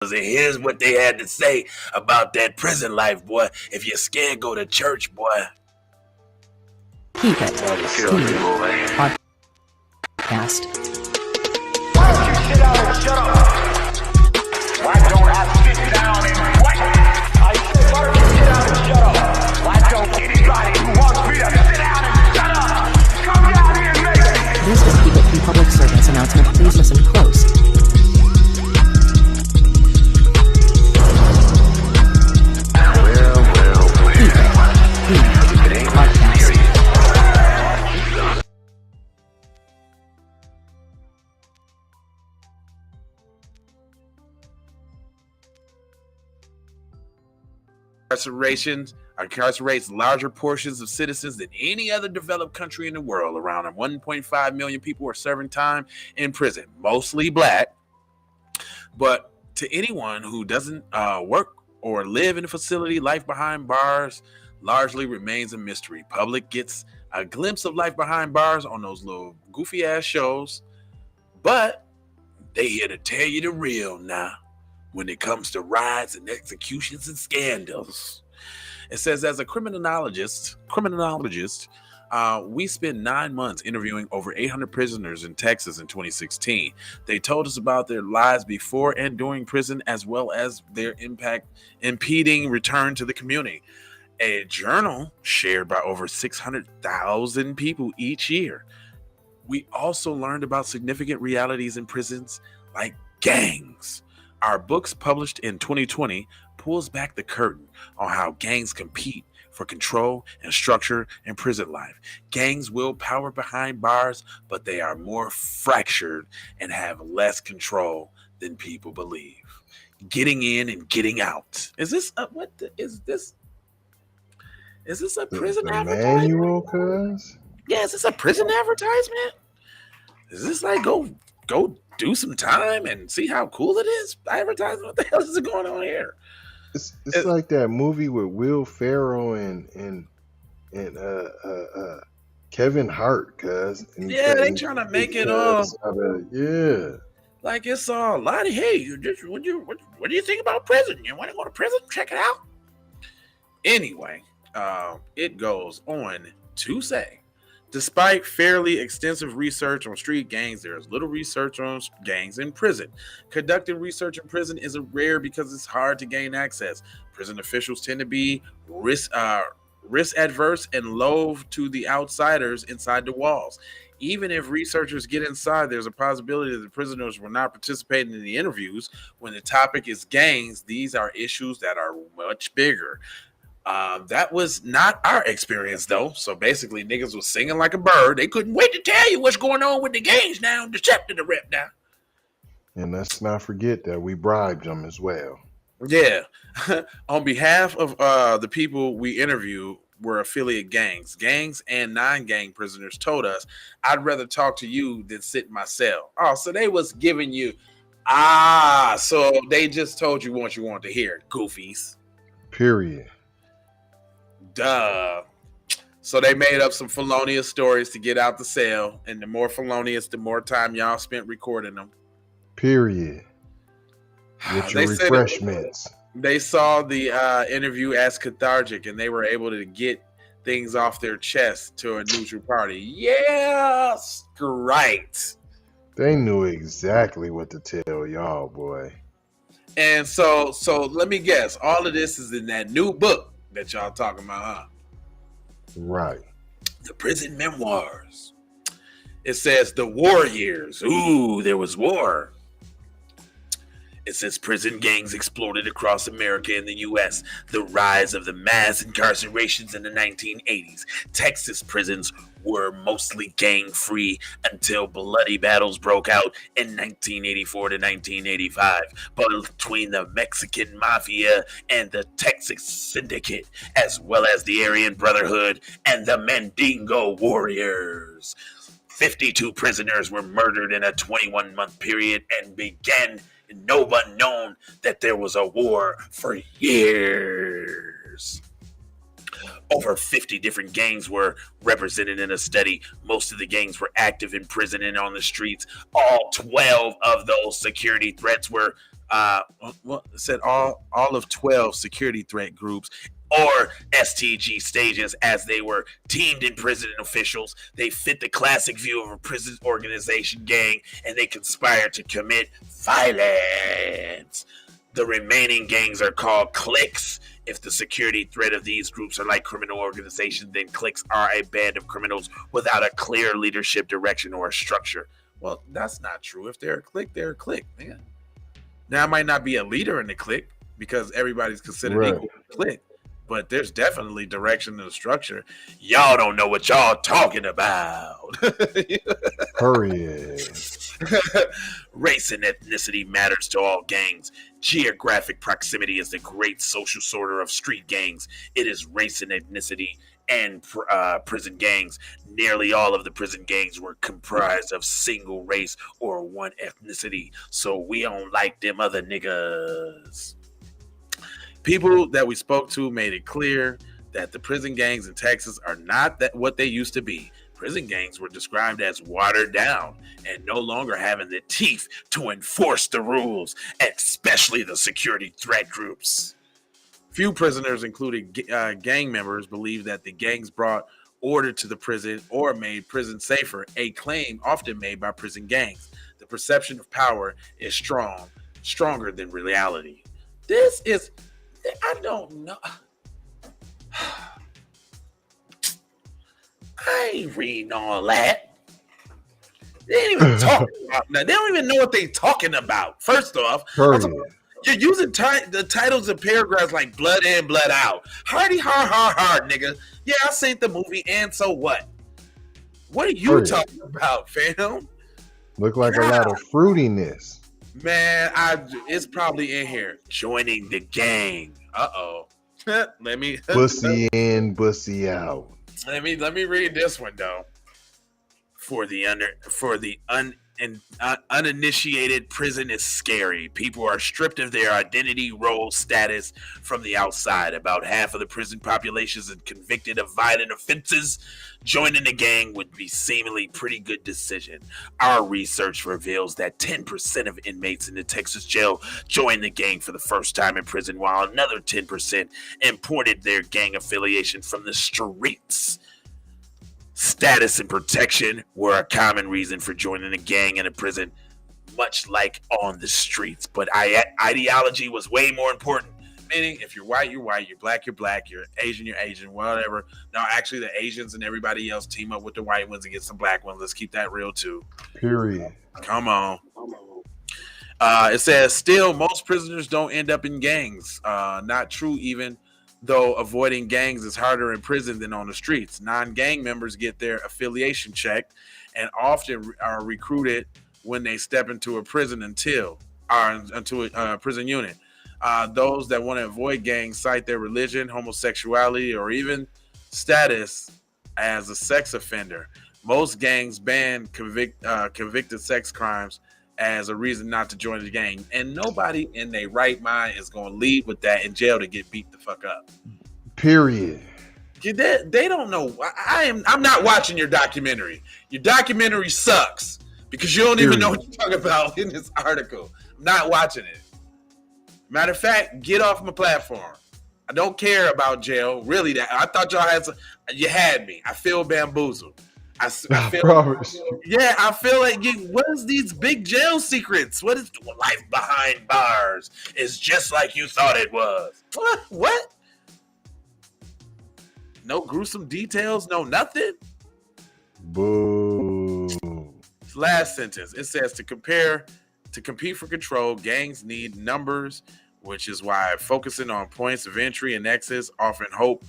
And here's what they had to say about that prison life, boy. If you're scared, go to church, boy. Keep it. Podcast. Why don't you sit down and shut up? Why don't I sit down and what? I said, why don't you sit down and shut up? Why don't anybody who wants me to sit down and shut up come down here and make it? This is Keep It from Public Servants announcement. Please listen close. Incarcerates larger portions of citizens than any other developed country in the world. Around 1.5 million people are serving time in prison, mostly black. But to anyone who doesn't work or live in a facility, life behind bars largely remains a mystery. Public gets a glimpse of life behind bars on those little goofy ass shows, but they here to tell you the real now when it comes to riots and executions and scandals. It says, as a criminologist, we spent 9 months interviewing over 800 prisoners in Texas in 2016. They told us about their lives before and during prison, as well as their impeding return to the community. A journal shared by over 600,000 people each year. We also learned about significant realities in prisons like gangs. Our books, published in 2020, pulls back the curtain on how gangs compete for control and structure in prison life. Gangs will power behind bars, but they are more fractured and have less control than people believe. Getting in and getting out. Is this a prison advertisement? Manual, cuz? Yeah, is this a prison advertisement? Is this like go do some time and see how cool it is? Advertising? What the hell is going on here? It's like that movie with Will Ferrell and Kevin Hart, cuz. Yeah, they trying to make it all. Yeah. Like it's all lottie. Hey, what do you think about prison? You want to go to prison? Check it out. Anyway, it goes on to say, despite fairly extensive research on street gangs, there is little research on gangs in prison. Conducting research in prison is rare because it's hard to gain access. Prison officials tend to be risk adverse and loath to the outsiders inside the walls. Even if researchers get inside, there's a possibility that the prisoners will not participate in the interviews. When the topic is gangs, these are issues that are much bigger. That was not our experience, though. So basically, niggas was singing like a bird. They couldn't wait to tell you what's going on with the gangs now. Deceptive the rep now. And let's not forget that we bribed them as well. Yeah. On behalf of the people we interview were affiliate gangs. Gangs and non-gang prisoners told us, I'd rather talk to you than sit in my cell. Oh, so they was giving you, so they just told you what you want to hear, goofies. Period. Duh. So they made up some felonious stories to get out the cell, and the more felonious, the more time y'all spent recording them. Period. Get your refreshments. They saw the interview as cathartic, and they were able to get things off their chest to a neutral party. Yes, great. They knew exactly what to tell y'all, boy. And so let me guess, all of this is in that new book that y'all talking about, huh? Right. The Prison Memoirs. It says the war years. Ooh, there was war. It says prison gangs exploded across America and the U.S. The rise of the mass incarcerations in the 1980s. Texas prisons were mostly gang-free until bloody battles broke out in 1984 to 1985 between the Mexican Mafia and the Texas Syndicate, as well as the Aryan Brotherhood and the Mandingo Warriors. 52 prisoners were murdered in a 21-month period, and no one known that there was a war for years. Over 50 different gangs were represented in a study. Most of the gangs were active in prison and on the streets. All 12 of those security threats were It said all of 12 security threat groups or STG stages as they were teamed in prison officials. They fit the classic view of a prison organization gang and they conspire to commit violence. The remaining gangs are called cliques. If the security threat of these groups are like criminal organizations, then cliques are a band of criminals without a clear leadership direction or a structure. Well, that's not true. If they're a clique, they're a clique. Man. Now, I might not be a leader in the clique because everybody's considered equal in the clique, but there's definitely direction and structure. Y'all don't know what y'all talking about. Hurry. Race and ethnicity matters to all gangs. Geographic proximity is the great social sorter of street gangs. It is race and ethnicity and prison gangs. Nearly all of the prison gangs were comprised of single race or one ethnicity, so we don't like them other niggas. People that we spoke to made it clear that the prison gangs in Texas are not what they used to be. Prison gangs were described as watered down and no longer having the teeth to enforce the rules, especially the security threat groups. Few prisoners, including gang members, believe that the gangs brought order to the prison or made prison safer, a claim often made by prison gangs. The perception of power is stronger than reality. I don't know. I ain't reading all that. They ain't even talking about that. They don't even know what they talking about. First off, you're using the titles of paragraphs like blood in, blood out. Hardy, hard, nigga. Yeah, I seen the movie, and so what? What are you talking about, fam? Look like a lot of fruitiness. Man, it's probably in here. Joining the gang. Uh-oh. Let me bussy in, bussy out. Let me read this one though. For the uninitiated, prison is scary. People are stripped of their identity, role, status from the outside. About half of the prison population is convicted of violent offenses. Joining the gang would be seemingly pretty good decision. Our research reveals that 10% of inmates in the Texas jail joined the gang for the first time in prison, while another 10% imported their gang affiliation from the streets. Status and protection were a common reason for joining a gang in a prison, much like on the streets. But ideology was way more important. Meaning, if you're white, you're white. You're black, you're black. You're Asian, whatever. No, actually, the Asians and everybody else team up with the white ones against some black ones. Let's keep that real, too. Period. Come on. It says, still, most prisoners don't end up in gangs. Not true, even though avoiding gangs is harder in prison than on the streets. Non-gang members get their affiliation checked and often are recruited when they step into a prison into a prison unit. Those that want to avoid gangs cite their religion, homosexuality, or even status as a sex offender. Most gangs ban convicted sex crimes as a reason not to join the gang. And nobody in their right mind is going to leave with that in jail to get beat the fuck up. Period. They don't know. I'm not watching your documentary. Your documentary sucks because you don't even know what you're talking about in this article. I'm not watching it. Matter of fact, get off my platform. I don't care about jail. Really, I thought y'all you had me. I feel bamboozled. I feel like what is these big jail secrets? What is life behind bars? It's just like you thought it was. What? No gruesome details, no nothing. Boo. Last sentence. It says to compete for control, gangs need numbers, which is why focusing on points of entry and exits often hope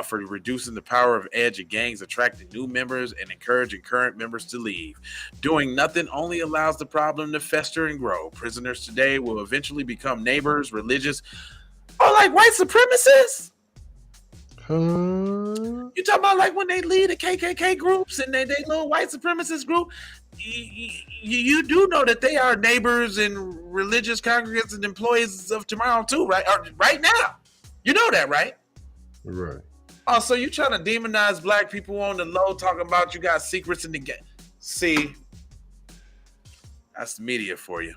for reducing the power of edge of gangs, attracting new members and encouraging current members to leave. Doing nothing only allows the problem to fester and grow. Prisoners today will eventually become neighbors, religious, or like white supremacists. You talking about like when they lead the KKK groups and they little white supremacist group? You do know that they are neighbors and religious congregants and employees of tomorrow too, right? Or right now. You know that, right? Right. Oh, so you trying to demonize black people on the low, talking about you got secrets in the game. See, that's the media for you.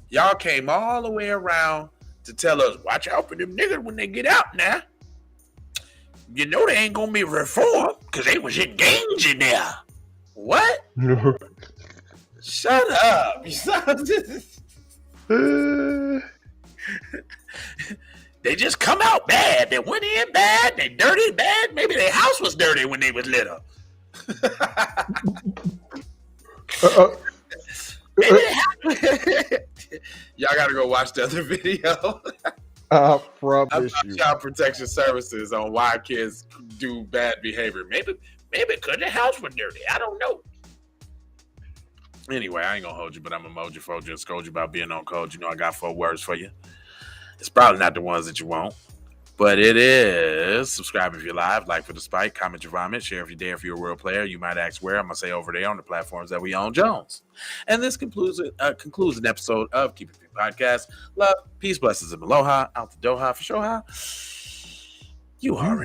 Y'all came all the way around to tell us, watch out for them niggas when they get out now. You know they ain't gonna be reformed because they was in danger there. What? Shut up. They just come out bad. They went in bad. They dirty bad. Maybe their house was dirty when they was little. Y'all gotta go watch the other video. I promise About you. Child Protection Services on why kids do bad behavior. Maybe because their house was dirty. I don't know. Anyway, I ain't gonna hold you, but I'm gonna mold you, fold you, and scold you about being on code. You know I got 4 words for you. It's probably not the ones that you want, but it is. Subscribe if you're live, like for the spike, comment your vomit, share if you dare. If you're a real player, you might ask where. I'm gonna say over there on the platforms that we own, Jones. And this concludes an episode of Keep It Free Podcast. Love, peace, blessings, and aloha. Out the doha for sure. You already